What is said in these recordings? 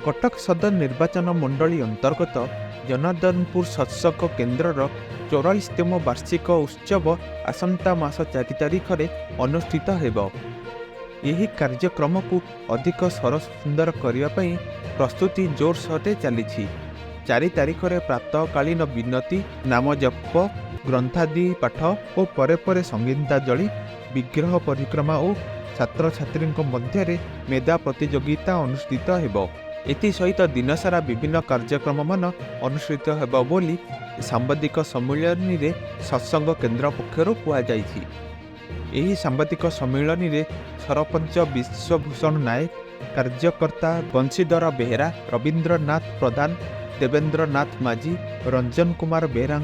कटक सदर निर्वाचन मंडली अंतर्गत जनार्दनपुर सत्संग केन्द्रर 44तम वार्षिक उत्सव आसंता मास 4 तारिख में अनुष्ठित हेब। यही कार्यक्रम को अधिक सरस सुंदर करने प्रस्तुति जोरसोर चली। 4 तारिख में प्रातःकालीन विनती नाम जप ग्रंथादि पाठ और परे परे संगीतांजलि विग्रह परिक्रमा और छात्र छात्री मध्य मेधा प्रतियोगिता अनुष्ठित हेब। एथि सहित दिनसारा विभिन्न कार्यक्रम मान अनुष्ठित हेब बोली सांबादिक सम्मेलन में सत्संग केन्द्र पक्षर कहुଯାଇଛି। यही सांबादिक सम्मेलन में सरपंच विश्वभूषण नायक, कार्यकर्ता बंशीधर बेहेरा, रवींद्रनाथ प्रधान, देवेंद्रनाथ माझी, रंजन कुमार बेहेरा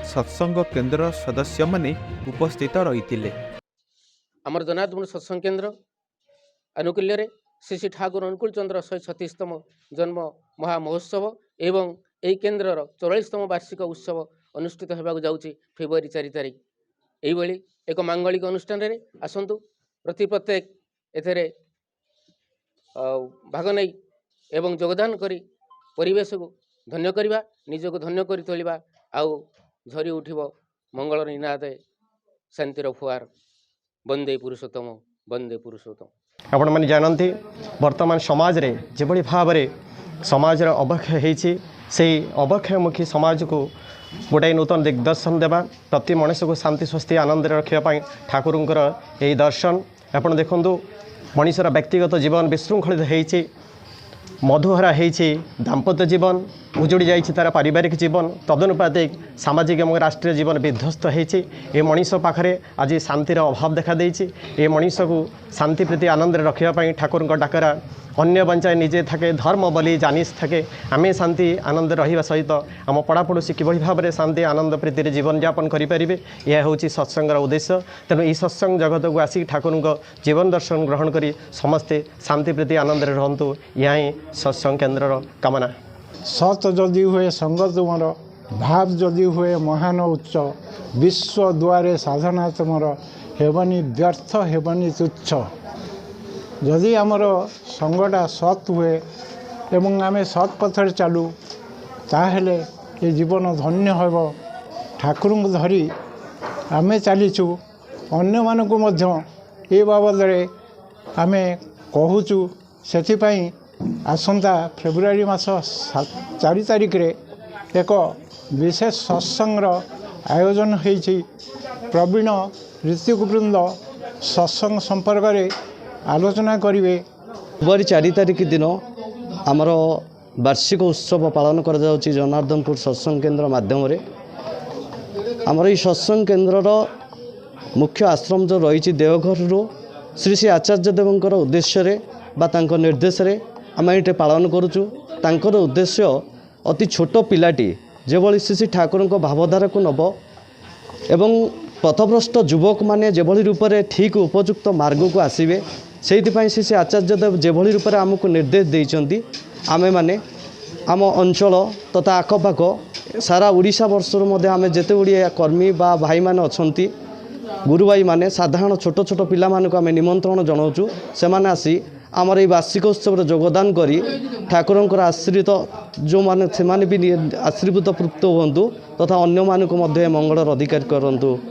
सत्संग केन्द्र सदस्य माने उपस्थित रही। आमर जनार्दनपुर सत्संग केन्द्र आनुकूल्य श्री श्री ठाकुर अनुकूल चंद्र 136तम जन्म महामहोत्सव एवं यही केन्द्रर 44तम वार्षिक उत्सव अनुष्ठित होगा जाऊँगी फेब्रुआरी 4 तारिख। यही एक मांगलिक अनुष्ठान रे आसतु प्रति प्रत्येक एथेरे भाग नहीं एवं योगदान करी परिवेश को धन्य करवा, निजक धन्य कर तोलिबा आउ झरी उठिब मंगल निनाद शांतिर फुआर वंदे पुरुषोत्तम वंदे पुरुषोत्तम। आपण मैंने जानते वर्तमान समाज रे जेभली भाव समाज अवक्षय होती से अवक्षयमुखी समाज को गोटाए नूतन दिग्दर्शन देवा, प्रति मनुष्य को शांति स्वस्ति आनंद रखापी ठाकुरंकर यही दर्शन। आपण देखु मनुष्यर व्यक्तिगत जीवन विशृंखलित होती, मधुहरा होती, दाम्पत्य जीवन उजुड़ी जाइए, तार पारिवारिक जीवन तदनुपातिक सामाजिक और राष्ट्रीय जीवन विध्वस्त होती। ये मनीष पाखे आज शांतिर अभाव देखा देती। ये मनीष को शांति प्रति आनंद रखापी ठाकुर डाकरा अन्य बंचाए निजे थके धर्म बोली जानिश थके आमे शांति आनंद रहिबा सहित आम पड़ापड़ोशी किभली भाव में शांति आनंद प्रीति जीवन यापन करें, यह हूँ सत्संगर उद्देश्य। तेणु यह सत्संग जगत को आसिक ठाकुर जीवन दर्शन ग्रहण करी समस्ते शांति प्रति आनंद रहतु, यह ही सत्संग केन्द्र कामना। सत जदि हुए संगत तुमर, भाव जदि हुए महान उच्च, विश्व द्वारे साधना तुमर, हेबनी व्यर्थ हेबनी तुच्छ। जदि आमर संगटा सत हुए एवं आमे सत पथर चालू ताहेले ये जीवन धन्य होब। ठाकुर को धरी आमे चलीचु, अन्य मानक ये बाबद आमे कहूचु। सेथिपाई आसंता फेब्रुआरी मास 4 तारिख रे एक विशेष सत्संग आयोजन होइछि। प्रवीण ऋतिकवृंद सत्संग संपर्क में आलोचना करेंगे। फेब्रुआरी 4 तारिख दिन आमर वार्षिक उत्सव पालन कर जनार्दनपुर सत्संग केन्द्र माध्यम आमर ये सत्संग केन्द्र मुख्य आश्रम जो रही देवघर श्री श्री आचार्य देवंकर उद्देश्य निर्देश आम ये पालन करुचु। तांकर उद्देश्य अति छोट पिलाटी जेभली श्री श्री ठाकुर भावधारा को नब एवं पथभ्रष्ट युवक माने जेभली रूप से ठीक उपयुक्त मार्ग को आसवे, से श्री श्री आचार्य देव जेभली रूप से आमको निर्देश देइचंती। आमे माने आम अंचल तथा आखपाख सारा ओडिशा वर्षर मध्य आमे जेते गुड़िए कर्मी बा भाई माने अछंती, गुरु भाई माने साधारण छोट छोट पिला मानक आमे निमंत्रण जनाऊँ। से माने आसी आमर ये वार्षिक उत्सव योगदान करी ठाकुरंकर आश्रित जो माने से माने भी आशीर्वाद प्राप्त हुंतु तथा अन्य मानक मंगलर अधिकार करंतु।